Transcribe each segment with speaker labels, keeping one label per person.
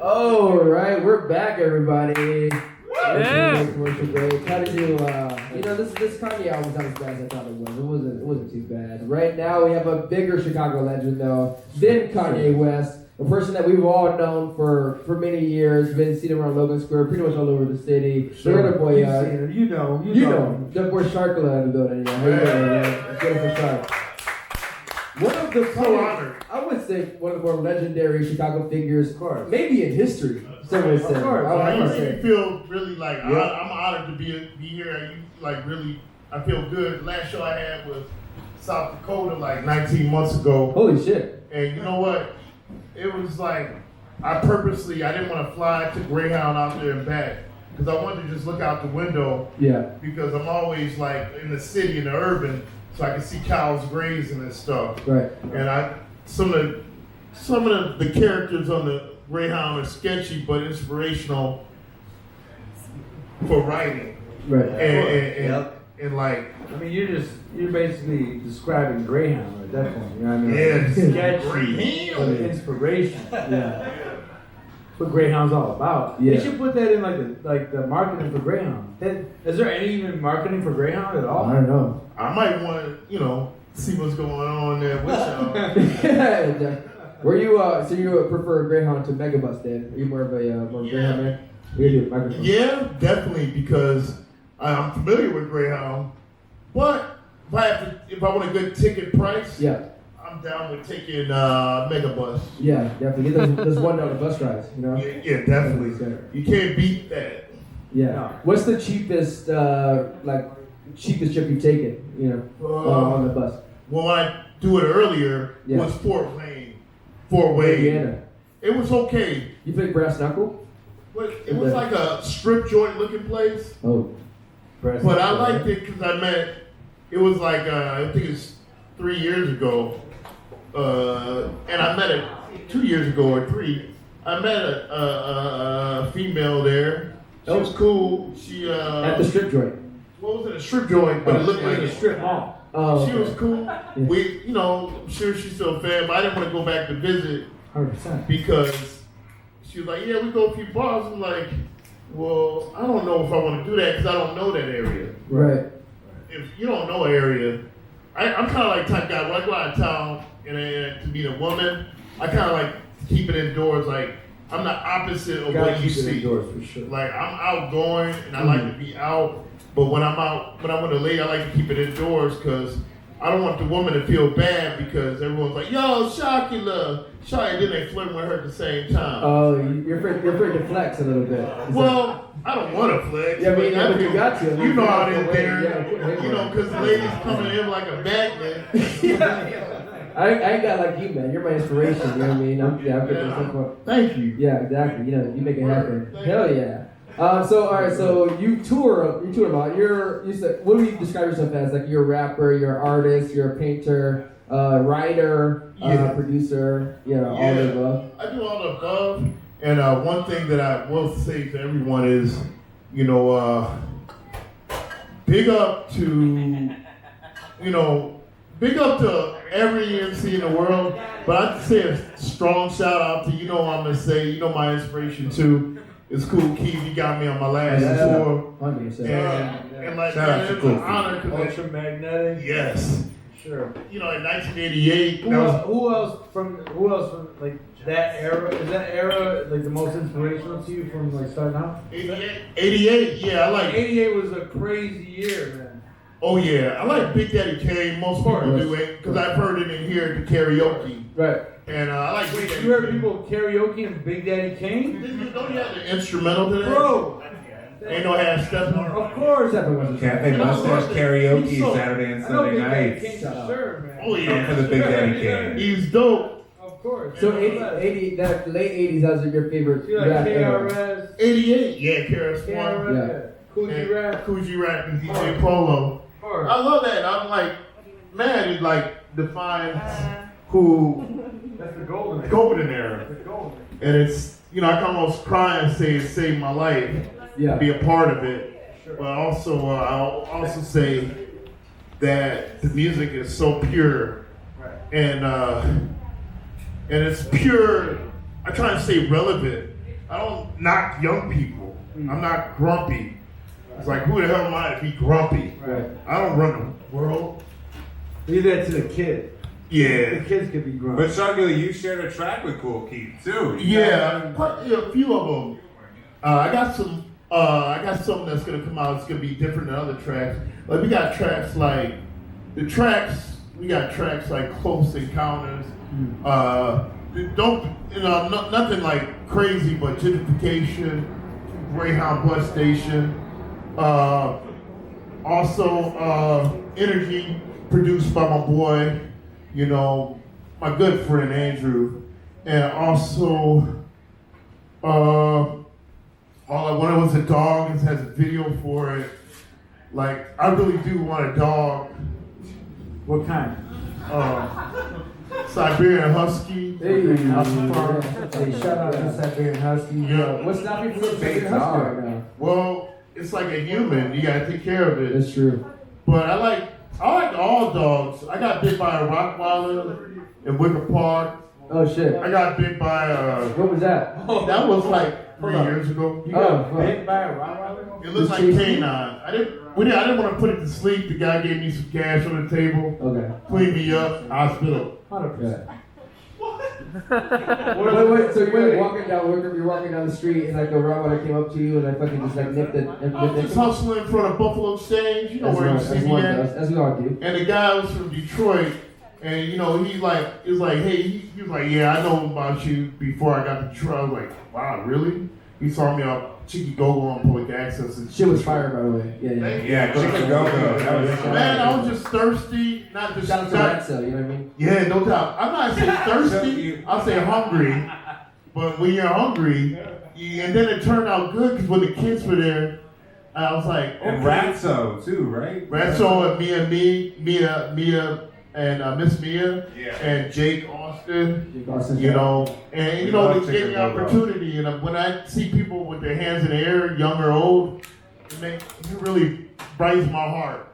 Speaker 1: All right, we're back, everybody.
Speaker 2: Yeah.
Speaker 1: Commercial break. How did you? This Kanye album's not as bad as I thought it was. It wasn't too bad. Right now, we have a bigger Chicago legend though than Kanye West, a person that we've all known for many years. Been seen around Logan Square, pretty much all over the city.
Speaker 3: Sure.
Speaker 1: The other boy,
Speaker 3: you know.
Speaker 1: the boy Sharkula in the building. How you doing, man? Let's get it for Shark. One of the I would say one of the more legendary Chicago figures,
Speaker 3: Of course.
Speaker 1: maybe in history. Some would say.
Speaker 3: Of course.
Speaker 1: I would
Speaker 3: You
Speaker 1: say.
Speaker 3: feel really like
Speaker 1: Yeah.
Speaker 3: I'm honored to be here. I feel good. Last show I had was South Dakota like 19 months ago,
Speaker 1: Holy shit.
Speaker 3: and you know what? It was like I didn't want to fly to Greyhound out there and back because I wanted to just look out the window
Speaker 1: Yeah.
Speaker 3: because I'm always like in the city, in the urban, so I can see cows grazing and stuff.
Speaker 1: Right.
Speaker 3: And some of the characters on the Greyhound are sketchy but inspirational for writing.
Speaker 1: Right.
Speaker 3: And like
Speaker 4: I mean, you're basically describing Greyhound at that point. You know what I mean?
Speaker 3: Yeah,
Speaker 4: Sketchy,
Speaker 3: Greyhound.
Speaker 4: inspiration.
Speaker 1: Yeah.
Speaker 4: That's what Greyhound's all about.
Speaker 1: Yeah.
Speaker 4: They should put that in like the marketing for Greyhound. Is there any even marketing for Greyhound at all?
Speaker 1: I don't know.
Speaker 3: I might want to see what's going on there with y'all.
Speaker 1: Yeah. Were you so you prefer Greyhound to Megabus then? Are you more of a Greyhound man? We do microphone.
Speaker 3: Yeah, definitely, because I'm familiar with Greyhound, but if I want a good ticket price,
Speaker 1: Yeah.
Speaker 3: I'm down with taking Megabus.
Speaker 1: Yeah, definitely. Get those $1 bus rides, you know?
Speaker 3: Yeah, definitely. You can't beat that.
Speaker 1: Yeah.
Speaker 4: No.
Speaker 1: What's the cheapest cheapest trip you've taken, on the bus?
Speaker 3: Well, when I do it earlier,
Speaker 1: Yeah.
Speaker 3: was Fort Wayne.
Speaker 1: Indiana.
Speaker 3: It was okay.
Speaker 1: You played Brass Knuckle?
Speaker 3: But it was like a strip joint looking place.
Speaker 1: Oh.
Speaker 3: But I liked it because it was like, I think it's 3 years ago. And I met it 2 years ago or 3. I met a female there. She was cool. She
Speaker 1: At the strip joint.
Speaker 3: what was it? A strip joint, but it looked like
Speaker 4: a strip mall.
Speaker 1: Oh.
Speaker 3: She was cool. I'm sure she's still a fan, but I didn't want to go back to visit
Speaker 4: 100%.
Speaker 3: because she was like, yeah, we go a few bars. I'm like, well, I don't know if I want to do that because I don't know that area.
Speaker 1: Right.
Speaker 3: If you don't know an area, I'm kind of like type guy. When I go out of town and to meet a woman, I kind of like to keep it indoors. Like I'm the opposite of what you see.
Speaker 4: Indoors for sure.
Speaker 3: Like I'm outgoing and I like to be out, but when I'm with a lady, I like to keep it indoors because I don't want the woman to feel bad because everyone's like, yo, Sharkula, and then they flirt with her at the same time.
Speaker 1: Oh, you're afraid to flex a little bit. Is
Speaker 3: Well, I don't want to flex.
Speaker 1: Yeah, but you got to.
Speaker 3: You know how it is
Speaker 1: Yeah,
Speaker 3: there. Because the ladies coming in like a bagman.
Speaker 1: I ain't got like you, man. You're my inspiration. You know what I mean? I'm
Speaker 3: Thank you.
Speaker 1: Yeah, exactly. You make it happen.
Speaker 3: Thank
Speaker 1: Hell yeah. So all right. So you tour a lot. You said, what do you describe yourself as? Like you're a rapper, you're an artist, you're a painter, writer, producer. All the above.
Speaker 3: I do all the above. And one thing that I will say to everyone is, big up to every MC in the world, but I'd say a strong shout out to, I'm going to say, my inspiration too. It's Cool Keith. He got me on my last tour.
Speaker 1: 100%.
Speaker 3: And like,
Speaker 4: Shout out to
Speaker 3: it's
Speaker 4: Cool
Speaker 3: an
Speaker 4: Keith.
Speaker 3: honor because,
Speaker 4: Ultramagnetic.
Speaker 3: yes.
Speaker 4: Sure.
Speaker 3: In 1988.
Speaker 4: Who else from like that era? Is that era like the most inspirational to you from like starting out?
Speaker 3: 88, yeah, I like
Speaker 4: 88 was a crazy year, man.
Speaker 3: Oh yeah, I like Big Daddy Kane. Most people do it because I've heard it in here at the karaoke.
Speaker 1: Right.
Speaker 3: And I like Big Daddy
Speaker 4: You heard
Speaker 3: Kane.
Speaker 4: people karaoke and Big Daddy Kane?
Speaker 3: Don't you have the instrumental to that?
Speaker 4: Bro!
Speaker 3: Ain't no half stepping on.
Speaker 4: Of course!
Speaker 5: Cafe Mustache Karaoke Saturday and
Speaker 4: I know
Speaker 5: Sunday
Speaker 4: Big Daddy
Speaker 5: nights.
Speaker 4: Kane for sure, man.
Speaker 3: Oh yeah.
Speaker 5: For the Big Daddy Kane.
Speaker 3: He's dope.
Speaker 4: Of course.
Speaker 1: So 80, that late 80s, that was your favorite
Speaker 4: You like
Speaker 1: rap era.
Speaker 4: KRS?
Speaker 3: 88, yeah, KRS One.
Speaker 4: KRS? Coogee Rap?
Speaker 3: Coogee Rap and DJ Polo.
Speaker 4: Of course.
Speaker 3: I love that. I'm like, man, it like defines who
Speaker 4: That's the golden era.
Speaker 3: golden era.
Speaker 4: The golden.
Speaker 3: And it's, I can almost cry and say it saved my life.
Speaker 1: Yeah.
Speaker 3: Be a part of it. But also, I'll also say that the music is so pure,
Speaker 4: Right.
Speaker 3: and it's pure I try to stay relevant. I don't knock young people. I'm not grumpy. It's like, who the hell am I to be grumpy?
Speaker 4: Right.
Speaker 3: I don't run the world.
Speaker 4: Leave that to the kid.
Speaker 3: Yeah.
Speaker 4: The kids could be grumpy.
Speaker 5: But Sharkula, you shared a track with Cool Keith too.
Speaker 3: Yeah, a few of them. I got some. I got something that's gonna come out. It's gonna be different than other tracks. Like we got tracks like the tracks. We got tracks like Close Encounters. Nothing like crazy, but Gentrification, Greyhound Bus Station. Also, Energy, produced by my boy, my good friend Andrew, and also, All I Wanted Was a Dog. It has a video for it. Like, I really do want a dog.
Speaker 4: What kind?
Speaker 3: Siberian Husky.
Speaker 1: Hey,
Speaker 4: Hey, shout out to Siberian Husky.
Speaker 3: Yeah.
Speaker 1: What's stopping you from getting
Speaker 5: Big
Speaker 1: Siberian Husky
Speaker 5: dog.
Speaker 1: right now?
Speaker 3: Well, it's like a human. You gotta take care of it.
Speaker 1: That's true.
Speaker 3: But I like all dogs. I got bit by a Rottweiler in Wicker Park.
Speaker 1: Oh shit.
Speaker 3: I got bit by
Speaker 1: What was that?
Speaker 3: that was like 3
Speaker 4: Hold on.
Speaker 3: years ago.
Speaker 4: You got
Speaker 1: Oh, fuck.
Speaker 4: bit by a Rottweiler?
Speaker 3: It looks like canine. I didn't want to put it to sleep. The guy gave me some cash on the table,
Speaker 1: Okay.
Speaker 3: cleaned me up, hospital.
Speaker 4: 100%.
Speaker 1: Wait, so you're walking down the street and like a Rottweiler came up to you and I fucking just like nipped it.
Speaker 3: I was just hustling in front of Buffalo Stage. You know
Speaker 1: As
Speaker 3: where you
Speaker 1: one-
Speaker 3: see
Speaker 1: as
Speaker 3: me
Speaker 1: one
Speaker 3: at.
Speaker 1: does, as we all do.
Speaker 3: And the guy was from Detroit, and he was like, hey, he was like, yeah, I know about you before I got to Detroit. I was like, wow, really? He saw me out Cheeky Go-Go on public access. And
Speaker 1: Shit was fire, by the way. Yeah.
Speaker 5: Yeah, Chicken Go-Go. That was
Speaker 3: Man, I was just thirsty, not just
Speaker 1: Shout out to Ratso, you know what I mean?
Speaker 3: Yeah, no doubt. I'm not saying thirsty. I'll say hungry. But when you're hungry, and then it turned out good because when the kids were there, I was like, okay.
Speaker 5: And Ratso too, right?
Speaker 3: Ratso and Mia, and Miss Mia,
Speaker 5: Yeah.
Speaker 3: and Jake Austin.
Speaker 1: Jake Austin.
Speaker 3: And
Speaker 5: We love
Speaker 3: they gave me
Speaker 5: Chicken Go-Go.
Speaker 3: opportunity. And when I see people with their hands in the air, young or old, it really brightens my heart.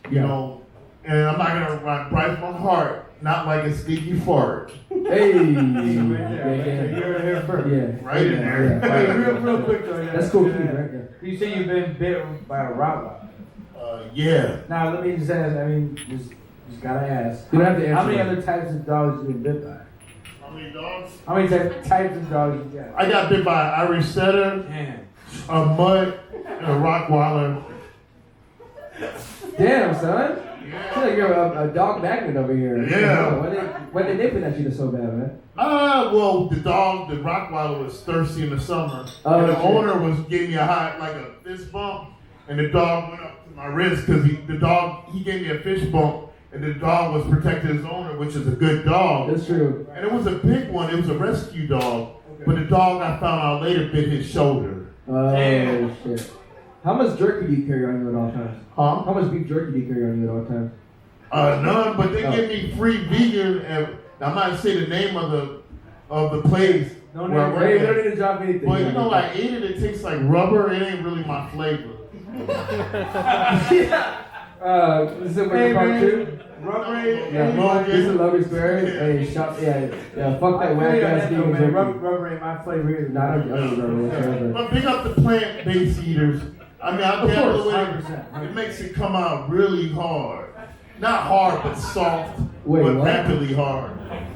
Speaker 3: You know, and I'm not gonna brighten my heart, not like a sneaky fart.
Speaker 1: Hey.
Speaker 4: You
Speaker 1: Yeah.
Speaker 4: heard it here first.
Speaker 1: Yeah.
Speaker 3: Right in there.
Speaker 1: Yeah.
Speaker 4: Hey, real quick though.
Speaker 1: That's cool, Keith, right? Yeah.
Speaker 4: You say you've been bit by a Rottweiler.
Speaker 3: Yeah.
Speaker 4: Now let me just ask. I mean, just gotta ask.
Speaker 1: You don't have to answer
Speaker 4: How many
Speaker 1: that.
Speaker 4: other types of dogs you been bit by?
Speaker 3: How many dogs?
Speaker 4: How many types of dogs you got?
Speaker 3: I got bit by an Irish setter,
Speaker 4: Damn.
Speaker 3: a mutt, and a Rottweiler.
Speaker 1: Damn, son. I feel like you're a dog magnet over here.
Speaker 3: Yeah.
Speaker 1: Why they nipping at you so bad, man?
Speaker 3: Well, the Rottweiler was thirsty in the summer.
Speaker 1: Oh,
Speaker 3: and the
Speaker 1: shit.
Speaker 3: owner gave me a fist bump, and the dog went up to my wrist because he gave me a fist bump, and the dog was protecting his owner, which is a good dog.
Speaker 1: That's true.
Speaker 3: And it was a big one. It was a rescue dog. But the dog I found out later bit his shoulder.
Speaker 1: Oh,
Speaker 4: Damn.
Speaker 1: shit. How much jerky do you carry on you at all times?
Speaker 3: Huh?
Speaker 1: How much beef jerky do you carry on you at all times?
Speaker 3: None, but they
Speaker 1: Oh.
Speaker 3: give me free vegan, and I'm not saying the name of the place.
Speaker 4: No
Speaker 3: where I
Speaker 4: name.
Speaker 3: work
Speaker 1: Hey,
Speaker 3: at.
Speaker 1: you don't need to drop anything.
Speaker 3: But I ate it. It tastes like rubber. It ain't really my flavor.
Speaker 1: This is a
Speaker 4: Hey,
Speaker 1: part
Speaker 4: man.
Speaker 1: 2.
Speaker 4: Rubber.
Speaker 1: Yeah, this is Logan Square. Hey, fuck that whack ass vegan jerky.
Speaker 4: Rubber ain't my flavor either.
Speaker 1: Nah, I don't remember whatever.
Speaker 3: But pick up the plant-based eaters. I mean, I'll
Speaker 1: Of
Speaker 3: tell
Speaker 1: course,
Speaker 3: you
Speaker 4: 100%.
Speaker 3: it makes it come out really hard. Not hard, but soft,
Speaker 1: Wait,
Speaker 3: but
Speaker 1: what?
Speaker 3: rapidly hard.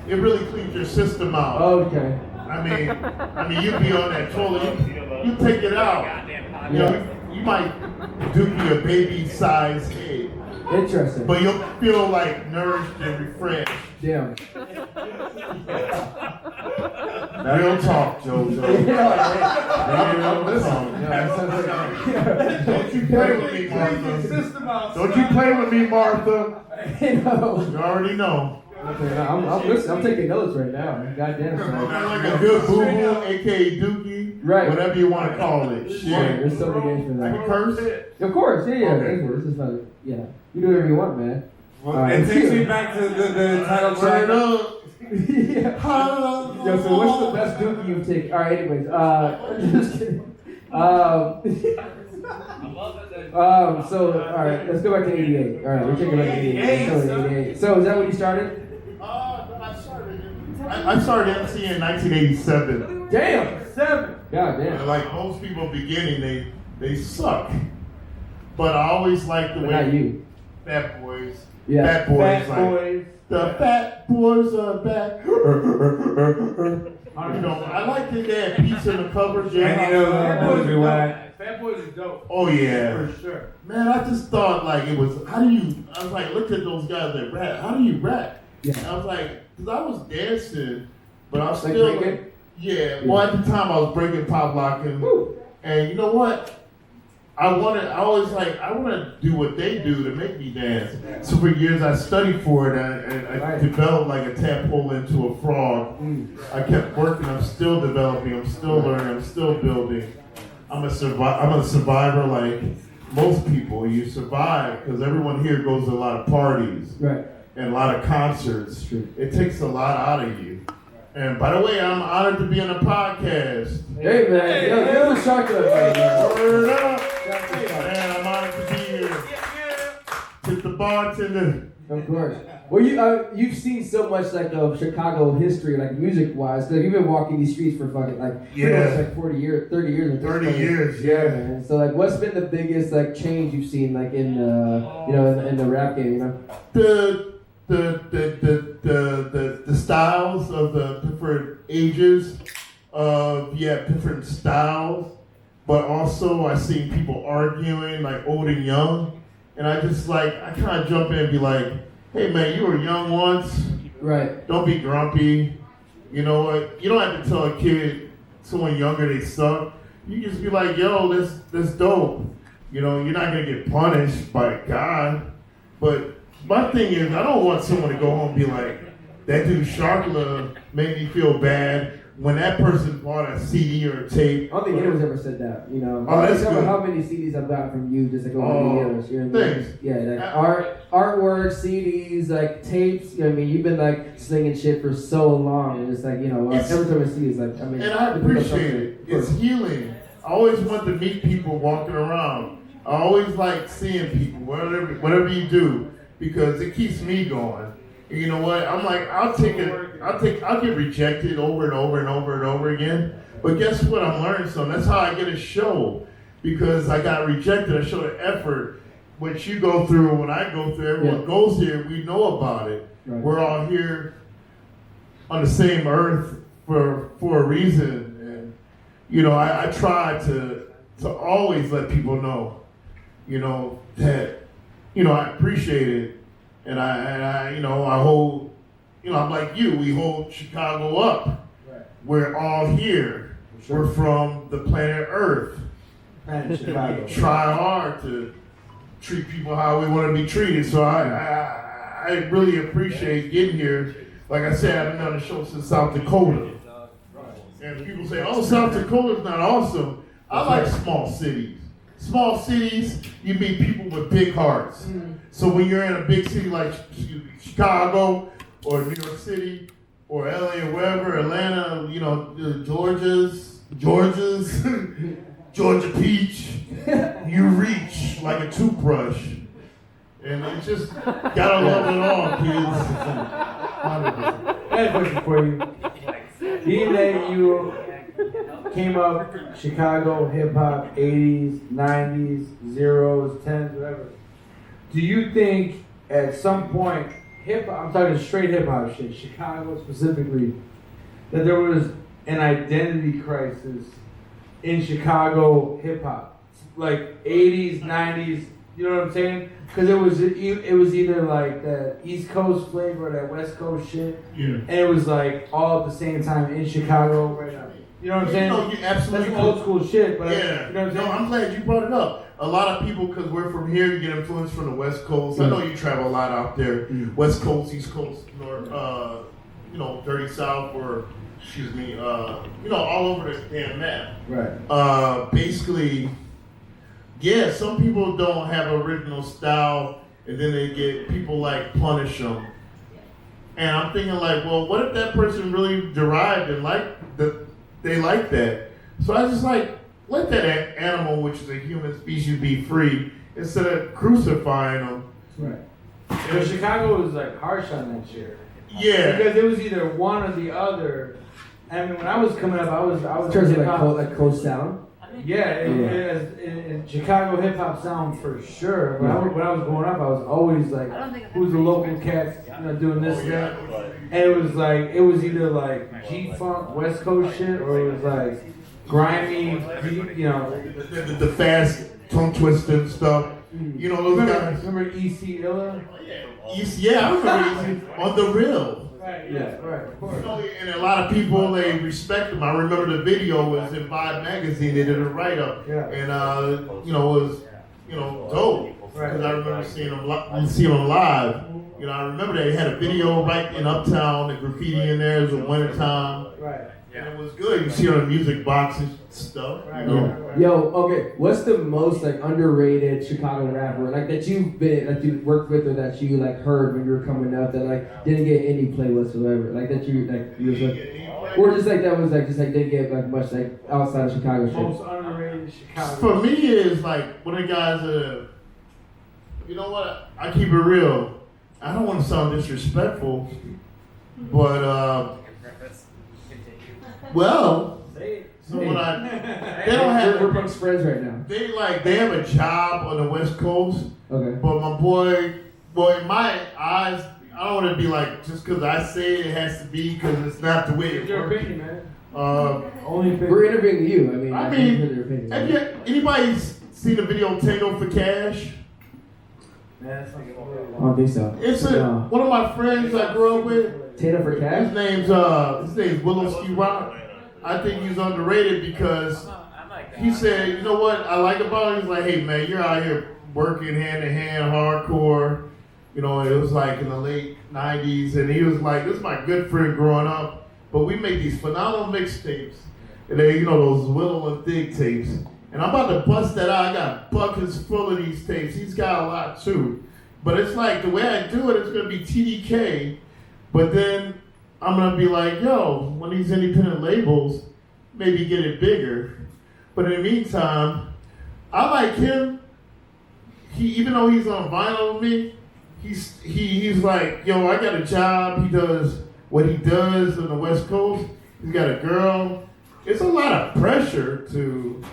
Speaker 3: It really cleans your system out.
Speaker 1: Okay.
Speaker 3: I mean, you be on that toilet, you take it out. You know, you might do me a baby-sized head,
Speaker 1: Interesting.
Speaker 3: but you'll feel like nourished and refreshed.
Speaker 1: Damn.
Speaker 3: Real talk, JoJo.
Speaker 1: I'm listening.
Speaker 3: Real
Speaker 1: Yeah, that sounds like.
Speaker 3: Don't you play with me, Martha. Don't you play with me, Martha.
Speaker 1: You know.
Speaker 3: You already know.
Speaker 1: Okay, I'm listening. I'm taking notes right now. Goddamn.
Speaker 3: I'm
Speaker 1: son.
Speaker 3: like a good boo-boo, aka Dookie,
Speaker 1: Right.
Speaker 3: whatever you want to call it.
Speaker 1: Yeah,
Speaker 3: Shit.
Speaker 1: there's so many games for
Speaker 3: I
Speaker 1: that.
Speaker 3: can curse?
Speaker 1: Of course, yeah.
Speaker 3: Okay.
Speaker 1: This is fun. Yeah. You do whatever you want, man.
Speaker 5: Well,
Speaker 1: Alright,
Speaker 5: it takes
Speaker 1: see
Speaker 5: me
Speaker 1: ya.
Speaker 5: back to the title
Speaker 3: Turn
Speaker 5: track.
Speaker 3: up.
Speaker 1: Yeah. Yo, so what's the best dookie you've taken? All right, anyways, just kidding. So, all right, let's go back to 88. All right, we're taking back to 88. Let's go to 88. So, is that when you started?
Speaker 3: I started I started emceeing in 1987.
Speaker 1: Damn.
Speaker 4: 7.
Speaker 1: God
Speaker 3: And
Speaker 1: damn.
Speaker 3: like most people beginning, they suck. But I always like the
Speaker 1: But
Speaker 3: way
Speaker 1: not you.
Speaker 3: Fat Boys.
Speaker 1: Yeah.
Speaker 3: Fat Boys
Speaker 4: Fat
Speaker 3: like
Speaker 4: Boys.
Speaker 3: the Fat Boys are back. You know, I like that they had Pizza in the covers.
Speaker 5: And you know
Speaker 4: Fat
Speaker 5: that
Speaker 4: Boys
Speaker 5: would be
Speaker 4: is
Speaker 5: why.
Speaker 4: dope. Fat Boys is dope.
Speaker 3: Oh yeah.
Speaker 4: For sure.
Speaker 3: Man, I just thought like it was, how do you, I was like, look at those guys that rap. How do you rap?
Speaker 1: Yeah.
Speaker 3: And I was like, because I was dancing, but I was
Speaker 1: Like
Speaker 3: still,
Speaker 1: breaking?
Speaker 3: yeah. Well, at the time I was breaking, pop locking.
Speaker 1: Woo.
Speaker 3: And you know what? I want to do what they do to make me dance. So for years I studied for it and I
Speaker 1: Right.
Speaker 3: developed like a tadpole into a frog. I kept working, I'm still developing, I'm still learning, I'm still building. I'm a survivor like most people. You survive because everyone here goes to a lot of parties
Speaker 1: Right.
Speaker 3: and a lot of concerts.
Speaker 1: True.
Speaker 3: It takes a lot out of you. And by the way, I'm honored to be on a podcast.
Speaker 1: Hey man, yo, give us a Sharkula, man.
Speaker 3: Word up!
Speaker 1: Hey,
Speaker 3: Man, I'm honored to be here. With the bartender.
Speaker 1: Of course. Well, you've seen so much like of Chicago history, like music wise. Cause you've been walking these streets for fucking like pretty
Speaker 3: Yeah.
Speaker 1: much like 40 years, 30 years. at this
Speaker 3: 30
Speaker 1: point.
Speaker 3: years,
Speaker 1: Yeah,
Speaker 3: yeah.
Speaker 1: man. So like, what's been the biggest like change you've seen like in you know in the rap game? You know.
Speaker 3: The styles of the different ages of different styles, but also I seen people arguing like old and young, and I just like I kind of jump in and be like, hey man, you were young once,
Speaker 1: Right.
Speaker 3: don't be grumpy. You know what? You don't have to tell a kid, someone younger, they suck. You just be like, yo, that's dope. You know, you're not gonna get punished by God, but my thing is, I don't want someone to go home and be like, that dude Sharkula made me feel bad when that person bought a CD or a tape.
Speaker 1: I don't think anyone's ever said that. You know.
Speaker 3: Oh, that's
Speaker 1: Tell me
Speaker 3: good.
Speaker 1: how many CDs I've gotten from you just like over
Speaker 3: Oh,
Speaker 1: the years. You know what I mean?
Speaker 3: thanks.
Speaker 1: Yeah, like artwork, CDs, like tapes. You know what I mean? You've been like slinging shit for so long, and it's like every time I see you, it's like I mean.
Speaker 3: And I appreciate it. It's healing. I always want to meet people walking around. I always like seeing people, whatever you do, because it keeps me going. And you know what? I'm like, I'll get rejected over and over and over and over again. But guess what? I'm learning something. That's how I get a show. Because I got rejected, I showed an effort. What you go through, what I go through, everyone goes here, we know about it.
Speaker 1: Right.
Speaker 3: We're all here on the same earth for a reason. And you know, I try to always let people know, you know, that, you know, I appreciate it. And I hold, you know, I'm like you, we hold Chicago up.
Speaker 1: Right.
Speaker 3: We're all here.
Speaker 1: Sure.
Speaker 3: We're from the planet Earth.
Speaker 4: And Chicago.
Speaker 3: We try hard to treat people how we want to be treated. So I really appreciate getting here. Like I said, I've been on the show since South Dakota. And people say, oh, South Dakota's not awesome. I like small cities. Small cities, you meet people with big hearts.
Speaker 1: Mm-hmm.
Speaker 3: So when you're in a big city like Chicago or New York City or LA or wherever, Atlanta, you know, Georgia's, Georgia peach, you reach like a toothbrush. And it's just, gotta love it all, kids. 100%.
Speaker 4: I have a question for you. Being that you came up Chicago hip hop, 80s, 90s, zeros, 10s, whatever. Do you think at some point, hip hop, I'm talking straight hip hop shit, Chicago specifically, that there was an identity crisis in Chicago hip hop? Like 80s, 90s, you know what I'm saying? Because it was either like that East Coast flavor or that West Coast shit.
Speaker 3: Yeah.
Speaker 4: And it was like all at the same time in Chicago right now. You know what I'm saying?
Speaker 3: No, you absolutely
Speaker 4: That's old school shit, but
Speaker 3: yeah.
Speaker 4: you know what I'm
Speaker 3: No,
Speaker 4: saying?
Speaker 3: I'm glad you brought it up. A lot of people, because we're from here, you get influence from the West Coast. I know you travel a lot out there. West Coast, East Coast, North, you know, Dirty South, or, excuse me, you know, all over this damn map.
Speaker 1: Right.
Speaker 3: Basically, yeah, some people don't have original style, and then they get people like punish them. And I'm thinking like, well, what if that person really derived and they like that? So I just like, let that animal, which is a human species, be free instead of crucifying them.
Speaker 1: Right.
Speaker 4: But Chicago was like harsh on that shit.
Speaker 3: Yeah.
Speaker 4: Because it was either one or the other. I mean, when I was coming up, I was
Speaker 1: In terms of
Speaker 4: hip-hop.
Speaker 1: like coast sound.
Speaker 4: Yeah, in Chicago hip hop sound for sure. But when I was growing up, I was always like, who's the local cats, doing this and that. And it was either like G-Funk, West Coast shit, or it was like grimy,
Speaker 3: The fast tongue twisting stuff. You know those guys.
Speaker 4: Remember E.C. Illa?
Speaker 3: Yeah, I remember on the real.
Speaker 4: Right, yeah, right, of course.
Speaker 3: And a lot of people, they respect him. I remember the video was in Vibe magazine. They did a write up,
Speaker 4: Yeah.
Speaker 3: and it was dope because I remember seeing him live. I remember they had a video right in Uptown, the graffiti in there. It was in wintertime.
Speaker 4: Right.
Speaker 3: And it was good. You see it on the music boxes and stuff.
Speaker 4: Right.
Speaker 1: Yo, okay. What's the most like underrated Chicago rapper like that you worked with or that you like heard when you were coming up that like didn't get any play whatsoever? Like that you was like, or just like that was like just like didn't get like much like outside of Chicago shit.
Speaker 4: Most underrated Chicago.
Speaker 3: For me, is like one of the guys that, you know what? I keep it real. I don't want to sound disrespectful, but so when they don't have.
Speaker 1: We're amongst friends right now.
Speaker 3: They have a job on the West Coast.
Speaker 1: Okay.
Speaker 3: But my boy, in my eyes, I don't want to be like just because I say it has to be because it's not the way it
Speaker 4: It's your
Speaker 3: works.
Speaker 4: opinion, man.
Speaker 3: Only opinion.
Speaker 1: We're interviewing you. I mean,
Speaker 3: I
Speaker 1: I
Speaker 3: mean,
Speaker 1: heard your opinion.
Speaker 3: Have you, anybody seen the video Tango for Cash?
Speaker 4: Man, that's like
Speaker 1: I don't think so.
Speaker 3: It's
Speaker 1: No.
Speaker 3: one of my friends I grew up with.
Speaker 1: Tatum for
Speaker 3: His
Speaker 1: cash?
Speaker 3: name's Willow Ski Rock. I think he's underrated because he said, you know what I like about him? He's like, hey man, you're out here working hand in hand, hardcore. It was like in the late 90s, and he was like, this is my good friend growing up, but we make these phenomenal mixtapes. And they, those Willow and Thig tapes. And I'm about to bust that out. I got buckets full of these tapes. He's got a lot too. But it's like, the way I do it, it's gonna be TDK, but then I'm gonna be like, yo, when these independent labels, maybe get it bigger. But in the meantime, I like him. Even though he's on vinyl with me, he's like, yo, I got a job. He does what he does on the West Coast. He's got a girl. It's a lot of pressure to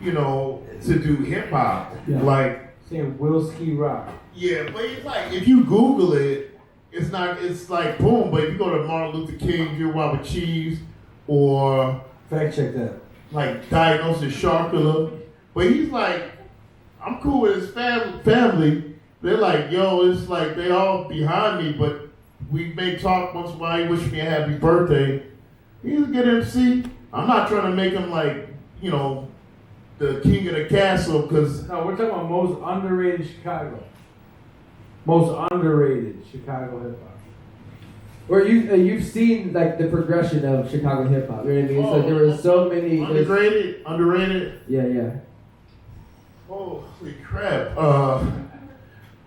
Speaker 3: do hip hop.
Speaker 1: Yeah.
Speaker 3: Like,
Speaker 4: saying Will Ski Rock.
Speaker 3: yeah, but it's like if you Google it, it's like boom. But if you go to Martin Luther King, Jr. Robert Cheese, or
Speaker 4: Fact check that.
Speaker 3: like Diagnosis Sharkula, but he's like, I'm cool with his family. They're like, yo, it's like they all behind me, but we may talk once in a while. He wish me a happy birthday. He's a good MC. I'm not trying to make him like, the king of the castle, because
Speaker 4: No, we're talking about most underrated Chicago. Most underrated Chicago hip hop.
Speaker 1: Or you've seen like the progression of Chicago hip hop. You know what I mean? So there were so many.
Speaker 3: underrated.
Speaker 1: Yeah.
Speaker 3: Holy crap!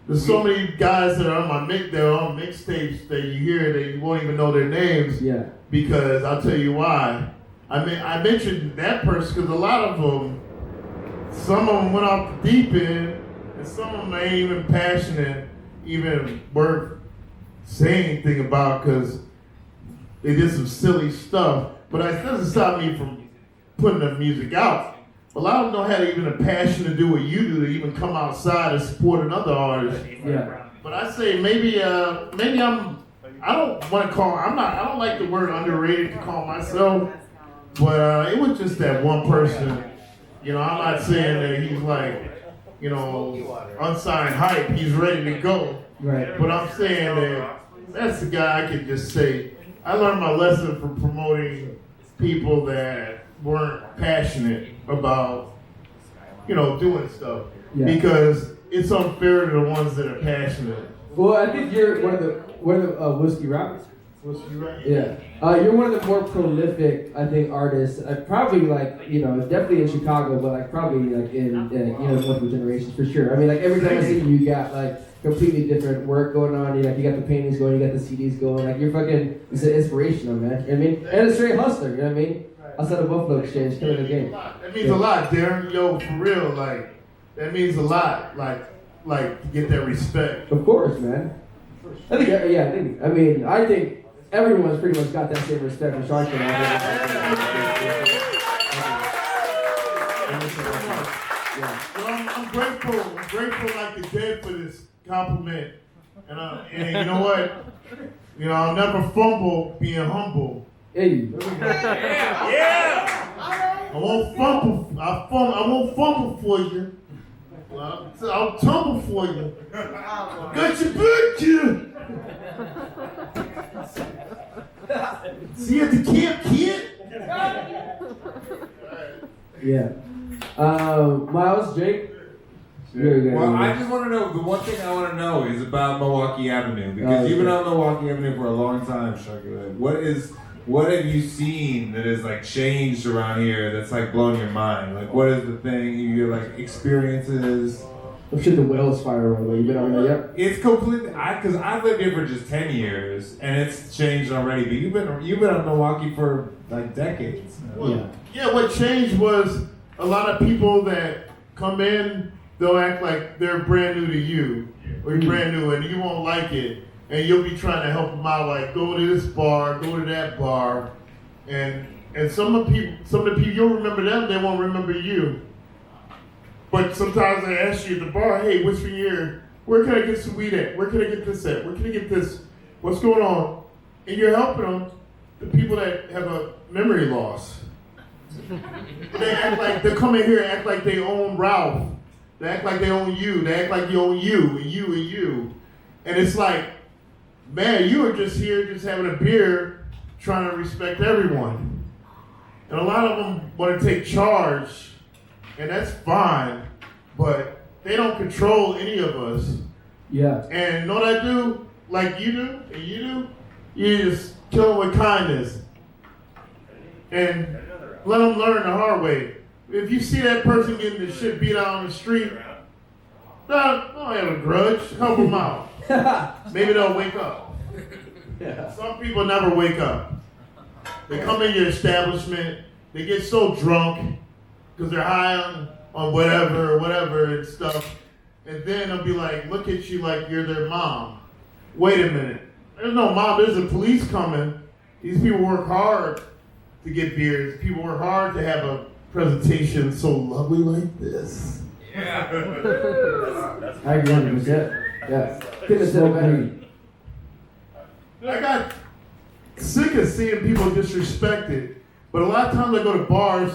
Speaker 3: There's so many guys that are on mixtapes that you hear that you won't even know their names.
Speaker 1: Yeah.
Speaker 3: Because I'll tell you why. I mentioned that person because a lot of them, some of them went off the deep end, and some of them ain't even passionate, even worth saying anything about because they did some silly stuff. But that doesn't stop me from putting the music out. A lot of them don't have even a passion to do what you do, to even come outside and support another artist.
Speaker 1: Yeah.
Speaker 3: But I say maybe I don't like the word underrated to call myself, but it was just that one person. I'm not saying that he's like, unsigned hype, he's ready to go.
Speaker 1: Right.
Speaker 3: But I'm saying that that's the guy I could just say, I learned my lesson from promoting people that weren't passionate about, doing stuff.
Speaker 1: Yeah.
Speaker 3: Because it's unfair to the ones that are passionate.
Speaker 1: Well, I think you're one of the Whiskey Rockers.
Speaker 3: Whiskey Rock?
Speaker 1: Yeah. You're one of the more prolific, I think, artists. Probably like, definitely in Chicago, but like probably like in multiple generations for sure. I mean, like every time I see you, you got like completely different work going on. You got the paintings going, you got the CDs going. Like you're fucking, it's inspirational, man. You know what I mean? And a straight hustler. You know what I mean? Outside of Buffalo Exchange, killing the game.
Speaker 3: That means a lot, Darren. Yo, for real, like that means a lot. Like to get that respect.
Speaker 1: Of course, man. I think, I think everyone's pretty much got that same respect for Sharkula.
Speaker 3: Well, I'm grateful. I'm grateful like the dead for this compliment. And you know what? You know, I'll never fumble being humble.
Speaker 1: Hey.
Speaker 3: I won't fumble. I won't fumble for you. I'll tumble for you. Got your back, kid. See you at the camp, kid.
Speaker 1: Yeah. Miles, Jake?
Speaker 5: Well, I just want to know, the one thing I want to know is about Milwaukee Avenue, because you've been on Milwaukee Avenue for a long time, Sharkula. What have you seen that has like changed around here that's like blown your mind? Like, what is the thing, your like experiences?
Speaker 1: Oh shit, the whale's fire away. You been over there yet?
Speaker 5: It's completely, because I've lived here for just 10 years and it's changed already, but you've been on Milwaukee for like decades.
Speaker 3: Well, yeah, what changed was a lot of people that come in, they'll act like they're brand new to you, or you're brand new and you won't like it. And you'll be trying to help them out, like go to this bar, go to that bar, and some of the people you'll remember them, they won't remember you. But sometimes they ask you at the bar, hey, what's for here? Where can I get some weed at? Where can I get this at? Where can I get this? What's going on? And you're helping them, the people that have a memory loss. They act like they come in here and act like they own Ralph. They act like they own you. They act like you own you and you and you. And it's like, man, you were just here just having a beer trying to respect everyone. And a lot of them want to take charge, and that's fine, but they don't control any of us.
Speaker 1: Yeah.
Speaker 3: And you know what I do? Like you do, and you do? You just kill them with kindness. And let them learn the hard way. If you see that person getting the shit beat out on the street, don't have a grudge. Help them out. Maybe they'll wake up.
Speaker 1: Yeah.
Speaker 3: Some people never wake up. They come in your establishment, they get so drunk because they're high on whatever and stuff, and then they'll be like, look at you like you're their mom. Wait a minute. There's no mom, there's the police coming. These people work hard to get beers. People work hard to have a presentation so lovely like this.
Speaker 5: Yeah.
Speaker 1: I agree 100%. Yeah. Couldn't have said it better.
Speaker 3: I got sick of seeing people disrespected, but a lot of times I go to bars,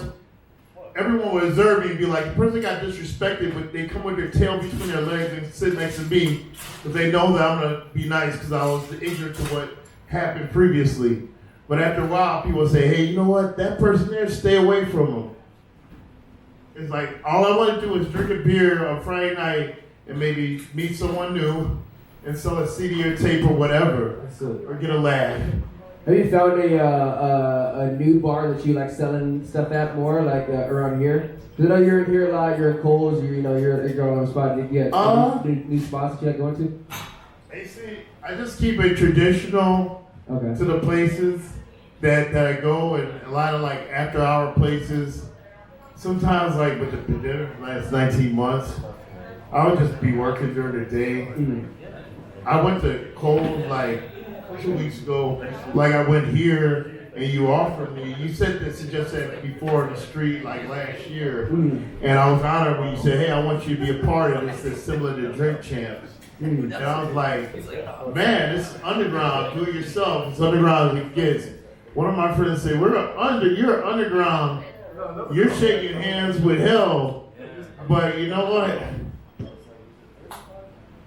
Speaker 3: everyone will observe me and be like, the person got disrespected, but they come with their tail between their legs and sit next to me because they know that I'm going to be nice because I was ignorant to what happened previously. But after a while, people say, hey, you know what? That person there, stay away from them. It's like, all I want to do is drink a beer on Friday night and maybe meet someone new and sell a CD or tape or whatever, or get a laugh.
Speaker 1: Have you found a new bar that you like selling stuff at more, like around here? Because I know you're here a lot. You're in Coles. You're on a spot. Yeah. New spots that you like going to?
Speaker 3: I just keep it traditional to the places that I go, and a lot of like after hour places. Sometimes like with the pandemic, the last 19 months, I would just be working during the day.
Speaker 1: Mm-hmm.
Speaker 3: I went to Coles like 2 weeks ago. Like I went here and you offered me, you suggested before in the street like last year. And I was honored when you said, hey, I want you to be a part of this that's similar to Drink Champs. And I was like, man, this is underground, do it yourself. It's underground as it gets. One of my friends said, you're underground, you're shaking hands with hell. But you know what?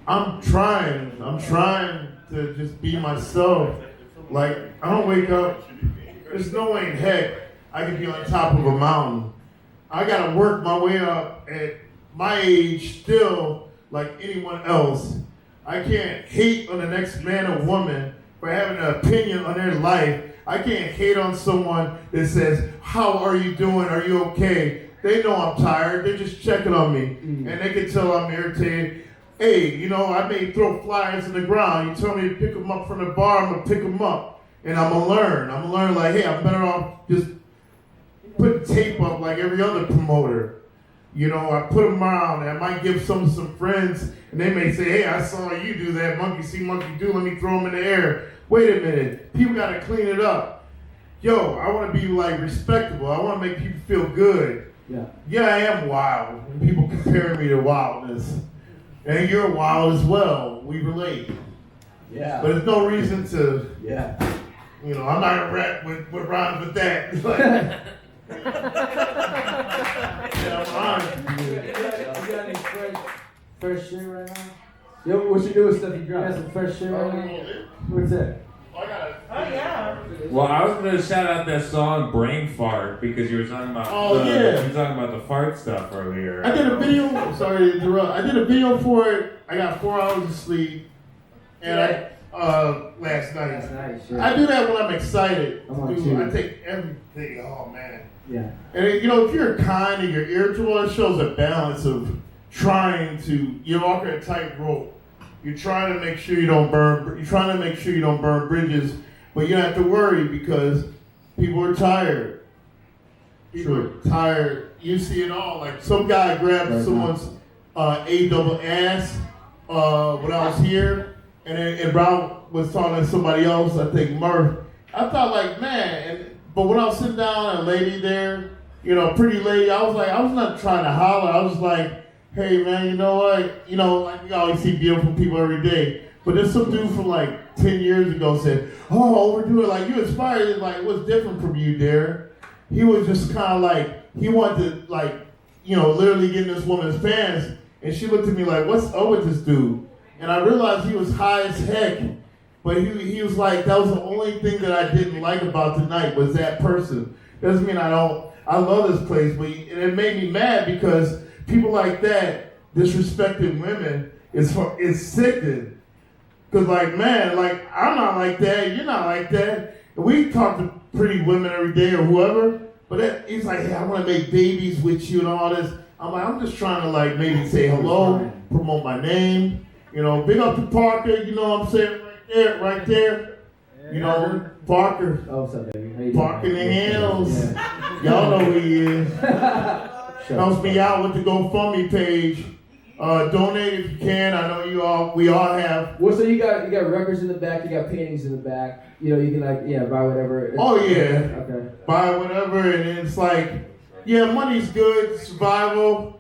Speaker 3: I'm trying to just be myself. Like, I don't wake up, there's no way in heck I could be on top of a mountain. I gotta work my way up at my age still like anyone else. I can't hate on the next man or woman for having an opinion on their life. I can't hate on someone that says, how are you doing? Are you okay? They know I'm tired. They're just checking on me. And they can tell I'm irritated. Hey, you know, I may throw flyers in the ground. You tell me to pick them up from the bar, I'm going to pick them up. And I'm going to learn. I'm going to learn like, hey, I'm better off just putting tape up like every other promoter. You know, I put them around, and I might give some friends, and they may say, hey, I saw you do that, monkey see, monkey do, let me throw them in the air. Wait a minute, people gotta clean it up. Yo, I wanna be like respectable, I wanna make people feel good. Yeah, I am wild, and people compare me to wildness. And you're wild as well, we relate.
Speaker 1: Yeah.
Speaker 3: But there's no reason to,
Speaker 1: Yeah.
Speaker 3: you know, I'm not gonna rap with rhymes with that. It's like, yeah, I'm honest.
Speaker 1: You got any fresh shit right now? Yo, what's your newest stuff you dropped? You got some fresh shit right now? What's that?
Speaker 5: Well, I was gonna shout out that song "Brain Fart" because you were talking about you were talking about the fart stuff earlier.
Speaker 3: I did a video. Sorry to interrupt. I did a video for it. I got 4 hours of sleep, and last night.
Speaker 1: Sure.
Speaker 3: I do that when I'm excited.
Speaker 1: I
Speaker 3: take everything. Oh man.
Speaker 1: Yeah.
Speaker 3: And you know, if you're kind and you're irritable, it shows a balance of trying to. You're walking a tightrope. You're trying to make sure you don't burn. You're trying to make sure you don't burn bridges, but you don't have to worry because people are tired. People are tired. You see it all. Like some guy grabbed someone's A double ass when I was here, and Brown was talking to somebody else. I think Murph. I thought like, man, but when I was sitting down, a lady there, you know, a pretty lady, I was not trying to holler. I was like, hey man, you know what? You know, like we always see beautiful people every day. But there's some dude from like 10 years ago said, oh, overdo it. Like you inspired, like what's different from you, there? He was just kind of like, he wanted to like, you know, literally get in this woman's pants. And she looked at me like, what's up with this dude? And I realized he was high as heck. But he was like, that was the only thing that I didn't like about tonight was that person. Doesn't mean I love this place, but it made me mad because people like that disrespecting women is sickening. Cause like, man, like I'm not like that, you're not like that. And we talk to pretty women every day or whoever, but he's like, hey, I want to make babies with you and all this. I'm like, I'm just trying to like maybe say hello, promote my name, you know, big up to Parker, you know what I'm saying? Right there. You know, Parker.
Speaker 1: Oh, what's up, baby?
Speaker 3: Parker in the hills. Yeah. Y'all know who he is. Helps me out with the GoFundMe page. Donate if you can. I know we all have.
Speaker 1: Well, so you got records in the back, you got paintings in the back. You know, you can like, buy whatever.
Speaker 3: Oh yeah.
Speaker 1: Okay.
Speaker 3: Buy whatever, and it's like, yeah, money's good, survival,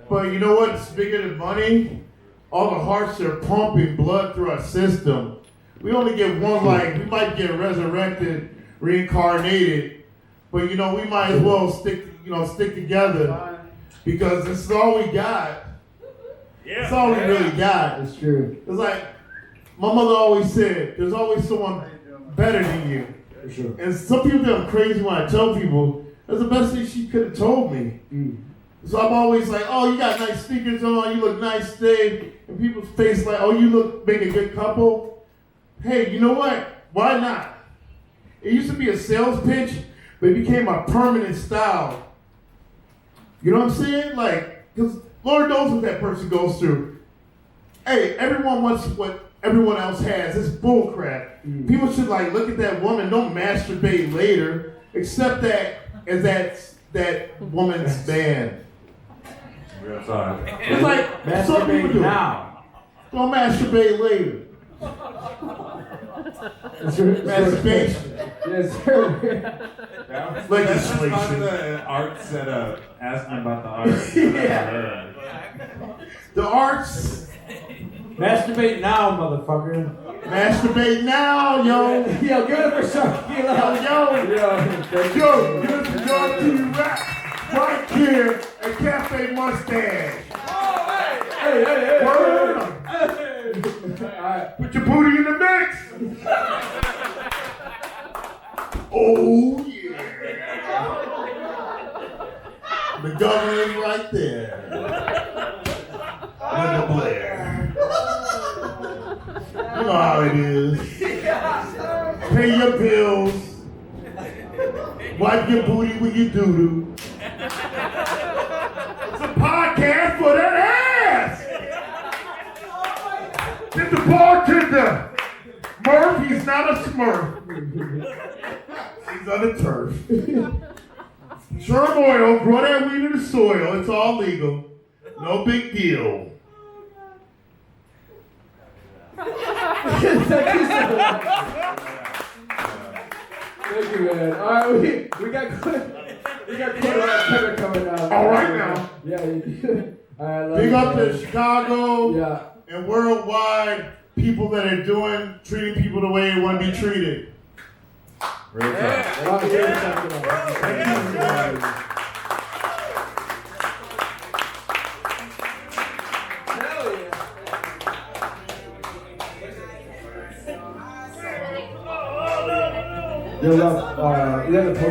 Speaker 3: but you know what's bigger than money? All the hearts that are pumping blood through our system. We only get one life. We might get resurrected, reincarnated, but you know we might as well stick together because this is all we got. Yeah, it's all we really got.
Speaker 1: It's true.
Speaker 3: It's like my mother always said, "There's always someone better than you."
Speaker 1: For sure.
Speaker 3: And some people think I'm crazy when I tell people that's the best thing she could have told me. So I'm always like, "Oh, you got nice sneakers on. You look nice today," and people's face like, "Oh, you make a good couple." Hey, you know what? Why not? It used to be a sales pitch, but it became a permanent style. You know what I'm saying? Like, because Lord knows what that person goes through. Hey, everyone wants what everyone else has. It's bullcrap. People should like look at that woman. Don't masturbate later. Accept that as that woman's man.
Speaker 5: Real talk.
Speaker 3: It's like some people do.
Speaker 4: Now.
Speaker 3: Don't masturbate later. Masturbation.
Speaker 1: Yes, sir.
Speaker 5: That's just on the art setup. Asking about the art.
Speaker 3: Yeah. The arts.
Speaker 4: Masturbate now, motherfucker.
Speaker 3: Masturbate now, yo.
Speaker 1: Yo, give it up for Sharkula.
Speaker 3: Yo, you listen to John T. Rap right here at Cafe Mustache.
Speaker 1: Hey.
Speaker 3: Word up. Put your booty in the mix. Oh yeah. The governor is right there. Linda Blair. You know how it is. Pay your bills. Wipe your booty with your doo-doo. It's a podcast for that ass. Get the bartender. Murph, he's not a smurf. He's on the turf. Sherm oil, grow that weed in the soil. It's all legal. No big deal.
Speaker 1: Thank you, man. All right, we got quite a lot coming out.
Speaker 3: All right now.
Speaker 1: Yeah, you do. All right,
Speaker 3: Big up to Chicago
Speaker 1: Yeah.
Speaker 3: and worldwide people that are treating people the way they want to be treated.
Speaker 5: Real talk.
Speaker 1: A lot of great stuff going on. Yo, love, we have the post